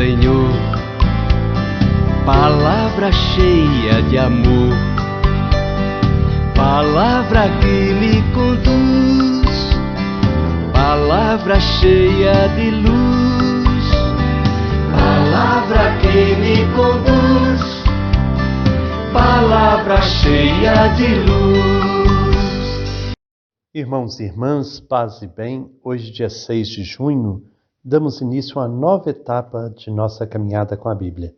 Senhor, palavra cheia de amor, palavra que me conduz, palavra cheia de luz, palavra que me conduz, palavra cheia de luz. Irmãos e irmãs, paz e bem, hoje dia 6 de junho, damos início a uma nova etapa de nossa caminhada com a Bíblia.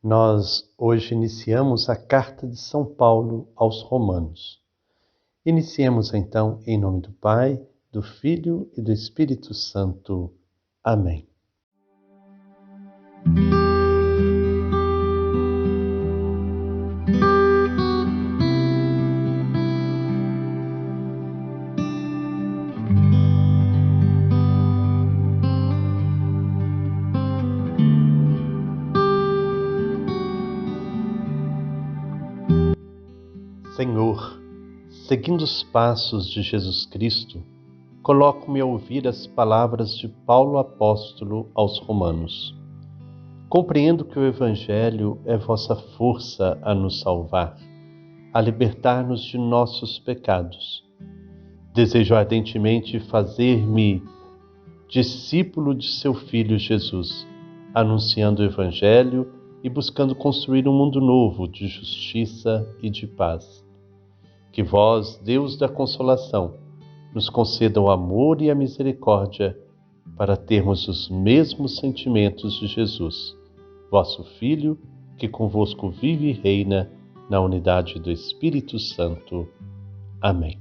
Nós hoje iniciamos a carta de São Paulo aos Romanos. Iniciemos então em nome do Pai, do Filho e do Espírito Santo. Amém. Senhor, seguindo os passos de Jesus Cristo, coloco-me a ouvir as palavras de Paulo apóstolo aos Romanos. Compreendo que o Evangelho é vossa força a nos salvar, a libertar-nos de nossos pecados. Desejo ardentemente fazer-me discípulo de seu Filho Jesus, anunciando o Evangelho e buscando construir um mundo novo de justiça e de paz. Que vós, Deus da consolação, nos conceda o amor e a misericórdia para termos os mesmos sentimentos de Jesus, vosso Filho, que convosco vive e reina na unidade do Espírito Santo. Amém.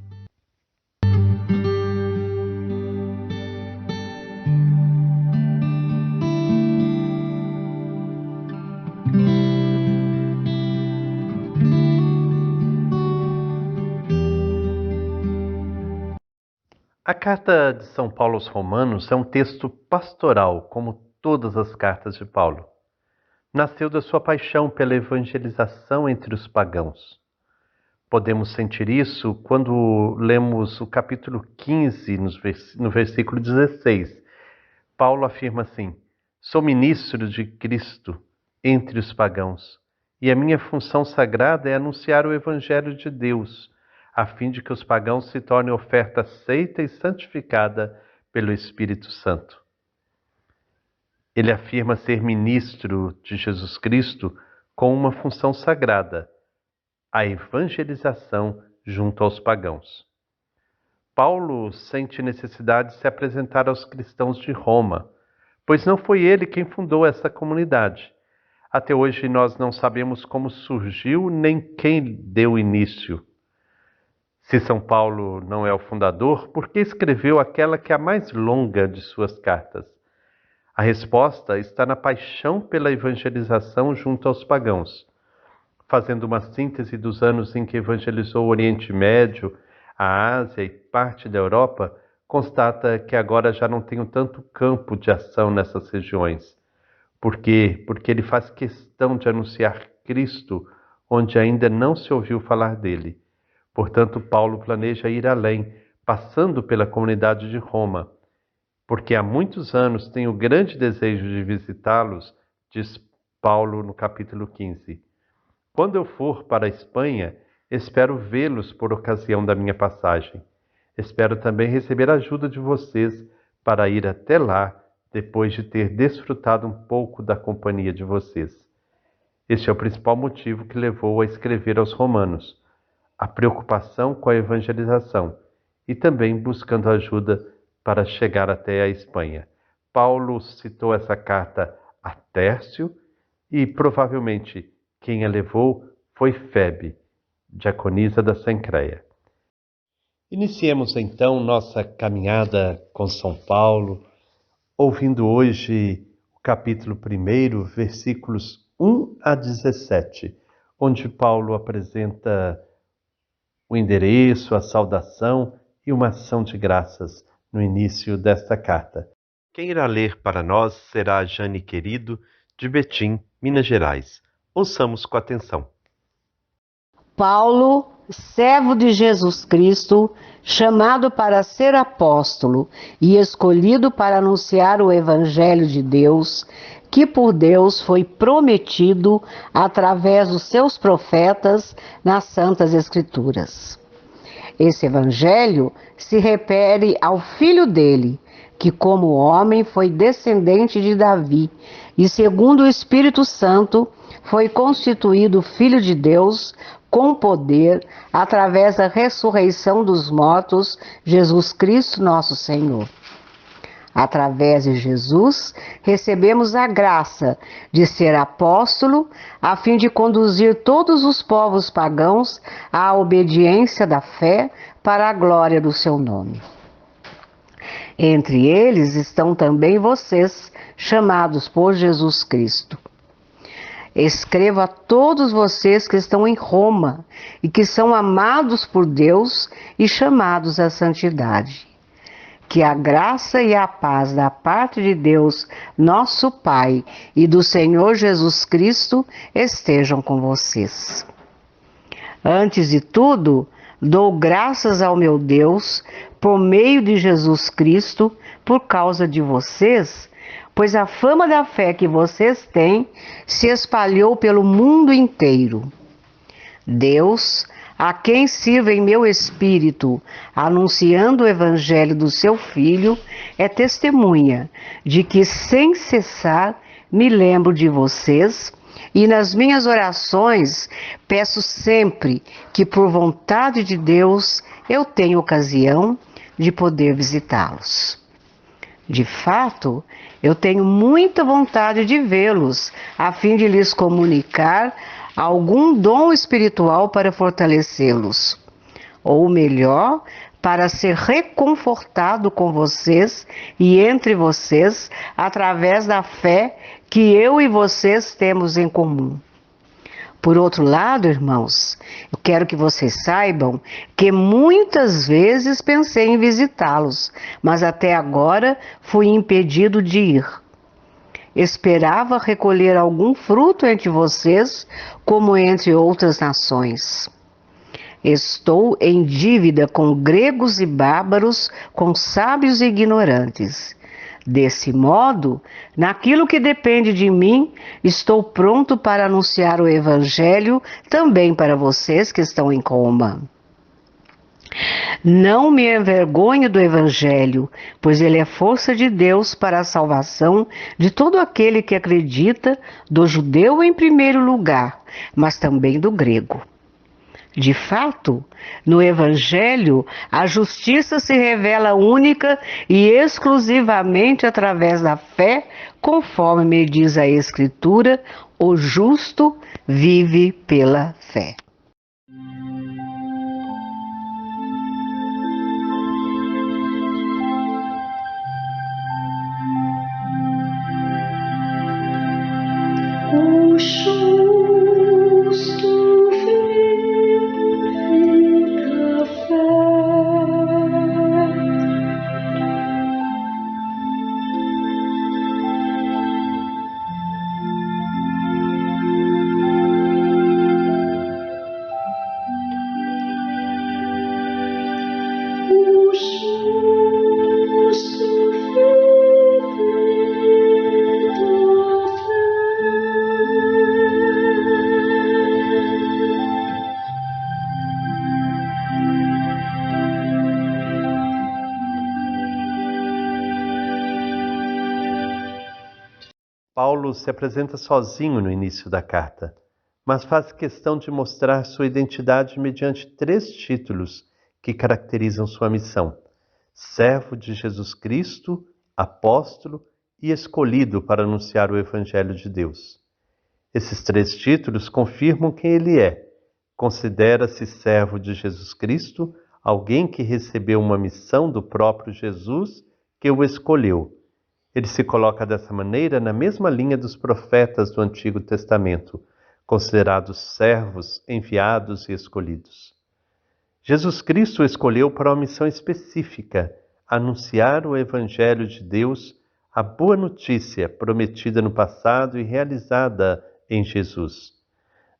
A carta de São Paulo aos Romanos é um texto pastoral, como todas as cartas de Paulo. Nasceu da sua paixão pela evangelização entre os pagãos. Podemos sentir isso quando lemos o capítulo 15, no versículo 16. Paulo afirma assim: sou ministro de Cristo entre os pagãos, e a minha função sagrada é anunciar o Evangelho de Deus, a fim de que os pagãos se tornem oferta aceita e santificada pelo Espírito Santo. Ele afirma ser ministro de Jesus Cristo com uma função sagrada, a evangelização junto aos pagãos. Paulo sente necessidade de se apresentar aos cristãos de Roma, pois não foi ele quem fundou essa comunidade. Até hoje nós não sabemos como surgiu nem quem deu início. Se São Paulo não é o fundador, por que escreveu aquela que é a mais longa de suas cartas? A resposta está na paixão pela evangelização junto aos pagãos. Fazendo uma síntese dos anos em que evangelizou o Oriente Médio, a Ásia e parte da Europa, constata que agora já não tem tanto campo de ação nessas regiões. Por quê? Porque ele faz questão de anunciar Cristo onde ainda não se ouviu falar dele. Portanto, Paulo planeja ir além, passando pela comunidade de Roma, porque há muitos anos tenho grande desejo de visitá-los, diz Paulo no capítulo 15. Quando eu for para a Espanha, espero vê-los por ocasião da minha passagem. Espero também receber a ajuda de vocês para ir até lá, depois de ter desfrutado um pouco da companhia de vocês. Este é o principal motivo que levou a escrever aos Romanos, a preocupação com a evangelização e também buscando ajuda para chegar até a Espanha. Paulo citou essa carta a Tércio e provavelmente quem a levou foi Febe, diaconisa da Cencreia. Iniciemos então nossa caminhada com São Paulo, ouvindo hoje o capítulo 1, versículos 1 a 17, onde Paulo apresenta o endereço, a saudação e uma ação de graças no início desta carta. Quem irá ler para nós será Jane Querido, de Betim, Minas Gerais. Ouçamos com atenção. Paulo servo de Jesus Cristo, chamado para ser apóstolo e escolhido para anunciar o Evangelho de Deus, que por Deus foi prometido através dos seus profetas nas Santas Escrituras. Esse Evangelho se refere ao filho dele, que como homem foi descendente de Davi e segundo o Espírito Santo foi constituído Filho de Deus com poder através da ressurreição dos mortos, Jesus Cristo nosso Senhor. Através de Jesus, recebemos a graça de ser apóstolo, a fim de conduzir todos os povos pagãos à obediência da fé para a glória do seu nome. Entre eles estão também vocês, chamados por Jesus Cristo. Escrevo a todos vocês que estão em Roma e que são amados por Deus e chamados à santidade. Que a graça e a paz da parte de Deus, nosso Pai, e do Senhor Jesus Cristo estejam com vocês. Antes de tudo, dou graças ao meu Deus, por meio de Jesus Cristo, por causa de vocês, pois a fama da fé que vocês têm se espalhou pelo mundo inteiro. Deus, a quem sirvo em meu espírito, anunciando o evangelho do seu Filho, é testemunha de que, sem cessar, me lembro de vocês e nas minhas orações peço sempre que, por vontade de Deus, eu tenha ocasião de poder visitá-los. De fato, eu tenho muita vontade de vê-los, a fim de lhes comunicar algum dom espiritual para fortalecê-los, ou melhor, para ser reconfortado com vocês e entre vocês através da fé que eu e vocês temos em comum. Por outro lado, irmãos, eu quero que vocês saibam que muitas vezes pensei em visitá-los, mas até agora fui impedido de ir. Esperava recolher algum fruto entre vocês, como entre outras nações. Estou em dívida com gregos e bárbaros, com sábios e ignorantes. Desse modo, naquilo que depende de mim, estou pronto para anunciar o Evangelho também para vocês que estão em Roma. Não me envergonho do Evangelho, pois ele é força de Deus para a salvação de todo aquele que acredita, do judeu em primeiro lugar, mas também do grego. De fato, no Evangelho, a justiça se revela única e exclusivamente através da fé, conforme me diz a Escritura, o justo vive pela fé. O justo vive pela fé. O justo vive pela fé. Paulo se apresenta sozinho no início da carta, mas faz questão de mostrar sua identidade mediante 3 títulos que caracterizam sua missão: servo de Jesus Cristo, apóstolo e escolhido para anunciar o Evangelho de Deus. Esses 3 títulos confirmam quem ele é. Considera-se servo de Jesus Cristo, alguém que recebeu uma missão do próprio Jesus que o escolheu. Ele se coloca dessa maneira na mesma linha dos profetas do Antigo Testamento, considerados servos, enviados e escolhidos. Jesus Cristo o escolheu para uma missão específica: anunciar o Evangelho de Deus, a boa notícia prometida no passado e realizada em Jesus.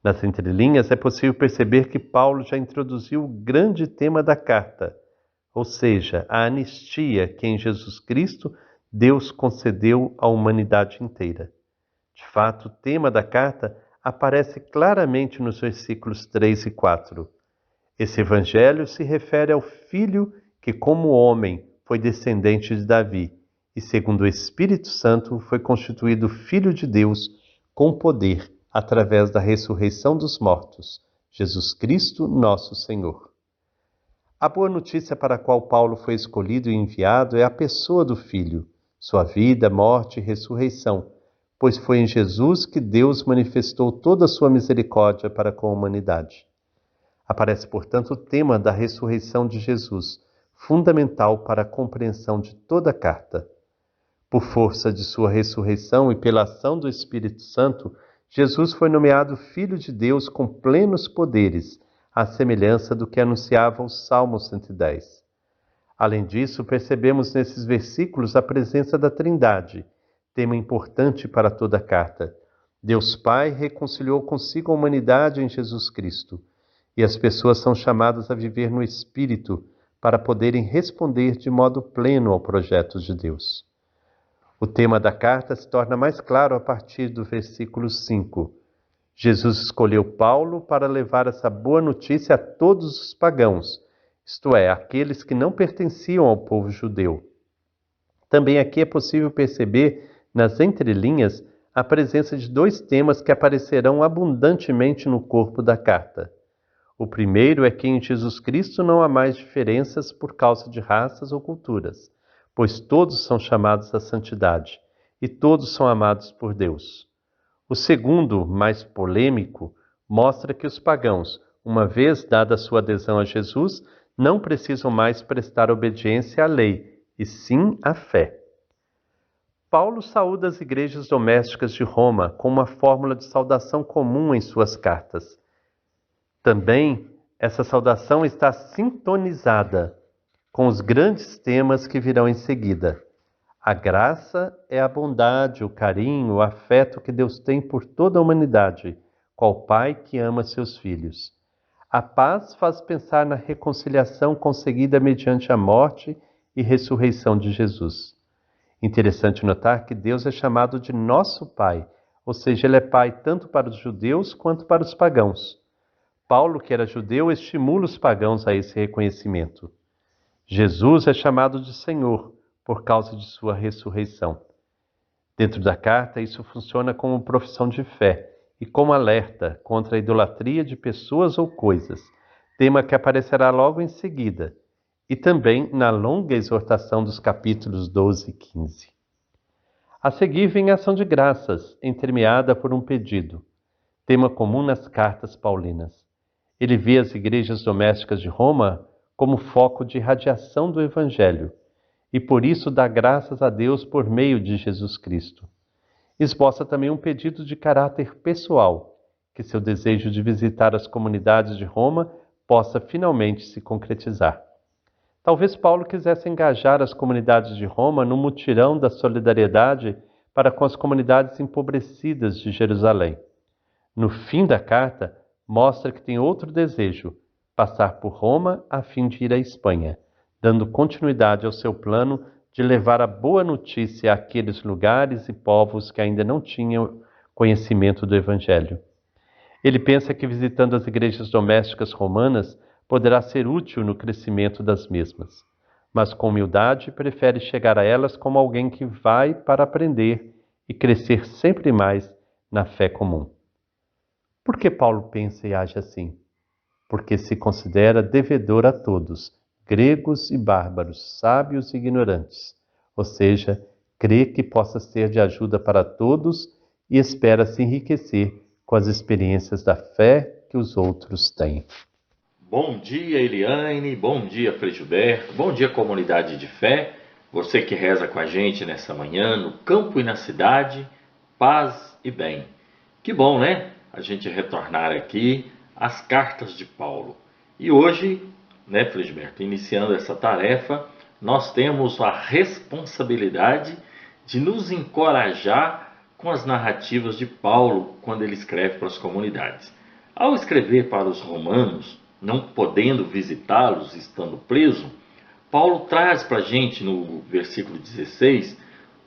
Nas entrelinhas é possível perceber que Paulo já introduziu o grande tema da carta, ou seja, a anistia que em Jesus Cristo Deus concedeu à humanidade inteira. De fato, o tema da carta aparece claramente nos versículos 3 e 4. Esse evangelho se refere ao Filho que, como homem, foi descendente de Davi e, segundo o Espírito Santo, foi constituído Filho de Deus com poder através da ressurreição dos mortos, Jesus Cristo, nosso Senhor. A boa notícia para a qual Paulo foi escolhido e enviado é a pessoa do Filho, sua vida, morte e ressurreição, pois foi em Jesus que Deus manifestou toda a sua misericórdia para com a humanidade. Aparece, portanto, o tema da ressurreição de Jesus, fundamental para a compreensão de toda a carta. Por força de sua ressurreição e pela ação do Espírito Santo, Jesus foi nomeado Filho de Deus com plenos poderes, à semelhança do que anunciava o Salmo 110. Além disso, percebemos nesses versículos a presença da Trindade, tema importante para toda a carta. Deus Pai reconciliou consigo a humanidade em Jesus Cristo, e as pessoas são chamadas a viver no Espírito para poderem responder de modo pleno ao projeto de Deus. O tema da carta se torna mais claro a partir do versículo 5. Jesus escolheu Paulo para levar essa boa notícia a todos os pagãos, isto é, aqueles que não pertenciam ao povo judeu. Também aqui é possível perceber, nas entrelinhas, a presença de dois temas que aparecerão abundantemente no corpo da carta. O primeiro é que em Jesus Cristo não há mais diferenças por causa de raças ou culturas, pois todos são chamados à santidade e todos são amados por Deus. O segundo, mais polêmico, mostra que os pagãos, uma vez dada a sua adesão a Jesus, não precisam mais prestar obediência à lei, e sim à fé. Paulo saúda as igrejas domésticas de Roma com uma fórmula de saudação comum em suas cartas. Também, essa saudação está sintonizada com os grandes temas que virão em seguida. A graça é a bondade, o carinho, o afeto que Deus tem por toda a humanidade, qual pai que ama seus filhos. A paz faz pensar na reconciliação conseguida mediante a morte e ressurreição de Jesus. Interessante notar que Deus é chamado de nosso Pai, ou seja, Ele é Pai tanto para os judeus quanto para os pagãos. Paulo, que era judeu, estimula os pagãos a esse reconhecimento. Jesus é chamado de Senhor por causa de sua ressurreição. Dentro da carta, isso funciona como profissão de fé e como alerta contra a idolatria de pessoas ou coisas, tema que aparecerá logo em seguida, e também na longa exortação dos capítulos 12 e 15. A seguir vem a ação de graças, entremeada por um pedido, tema comum nas cartas paulinas. Ele vê as igrejas domésticas de Roma como foco de irradiação do Evangelho, e por isso dá graças a Deus por meio de Jesus Cristo. Esboça também um pedido de caráter pessoal, que seu desejo de visitar as comunidades de Roma possa finalmente se concretizar. Talvez Paulo quisesse engajar as comunidades de Roma no mutirão da solidariedade para com as comunidades empobrecidas de Jerusalém. No fim da carta, mostra que tem outro desejo, passar por Roma a fim de ir à Espanha, dando continuidade ao seu plano de levar a boa notícia àqueles lugares e povos que ainda não tinham conhecimento do Evangelho. Ele pensa que visitando as igrejas domésticas romanas poderá ser útil no crescimento das mesmas, mas com humildade prefere chegar a elas como alguém que vai para aprender e crescer sempre mais na fé comum. Por que Paulo pensa e age assim? Porque se considera devedor a todos, gregos e bárbaros, sábios e ignorantes, ou seja, crê que possa ser de ajuda para todos e espera se enriquecer com as experiências da fé que os outros têm. Bom dia, Eliane, bom dia, Frei Gilberto, bom dia, comunidade de fé, você que reza com a gente nessa manhã, no campo e na cidade, paz e bem. Que bom, né? A gente retornar aqui às cartas de Paulo. E hoje, né, Frei Gilberto, iniciando essa tarefa, nós temos a responsabilidade de nos encorajar com as narrativas de Paulo quando ele escreve para as comunidades. Ao escrever para os romanos, não podendo visitá-los, estando preso, Paulo traz para a gente no versículo 16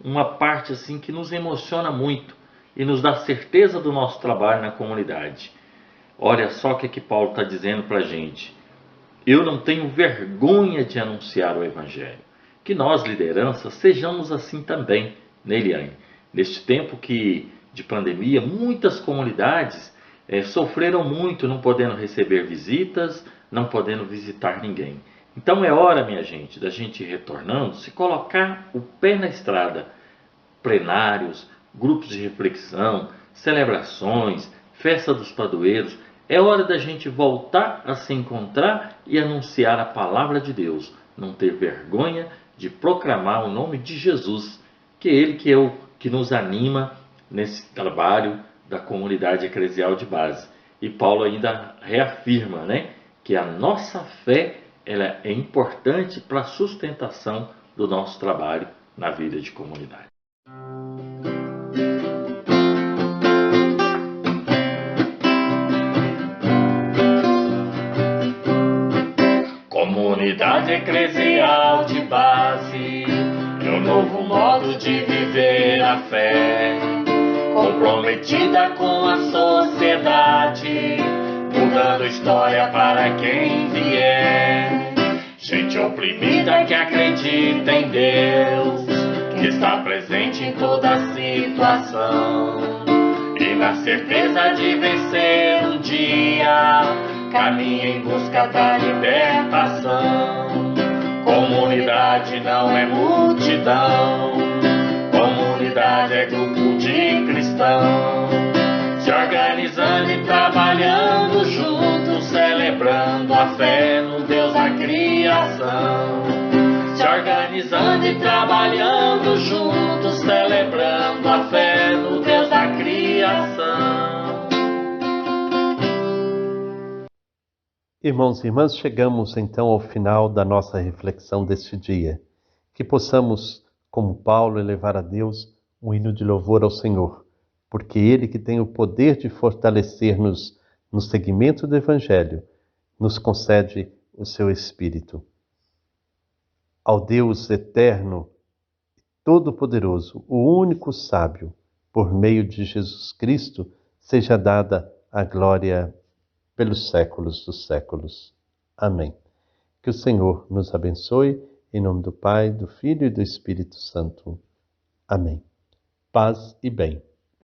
uma parte assim que nos emociona muito e nos dá certeza do nosso trabalho na comunidade. Olha só o que Paulo está dizendo para a gente. Eu não tenho vergonha de anunciar o Evangelho. Que nós, liderança, sejamos assim também, né, Eliane? Neste tempo de pandemia, muitas comunidades sofreram muito não podendo receber visitas, não podendo visitar ninguém. Então é hora, minha gente, da gente ir retornando, se colocar o pé na estrada. Plenários, grupos de reflexão, celebrações, festa dos padroeiros. É hora da gente voltar a se encontrar e anunciar a palavra de Deus. Não ter vergonha de proclamar o nome de Jesus, que é Ele que nos anima nesse trabalho da comunidade eclesial de base. E Paulo ainda reafirma, que a nossa fé ela é importante para a sustentação do nosso trabalho na vida de comunidade. Comunidade eclesial de base é um novo modo de viver a fé, comprometida com a sociedade, mudando história para quem vier. Gente oprimida que acredita em Deus, que está presente em toda situação, e na certeza de vencer um dia, caminha em busca da libertação. Comunidade não é multidão, comunidade é grupo de cristãos, se organizando e trabalhando juntos, celebrando a fé no Deus da criação. Se organizando e trabalhando juntos, celebrando a fé no Deus da criação. Irmãos e irmãs, chegamos então ao final da nossa reflexão deste dia. Que possamos, como Paulo, elevar a Deus um hino de louvor ao Senhor, porque Ele que tem o poder de fortalecer-nos no seguimento do Evangelho, nos concede o seu Espírito. Ao Deus eterno, todo-poderoso, o único sábio, por meio de Jesus Cristo, seja dada a glória pelos séculos dos séculos. Amém. Que o Senhor nos abençoe, em nome do Pai, do Filho e do Espírito Santo. Amém. Paz e bem.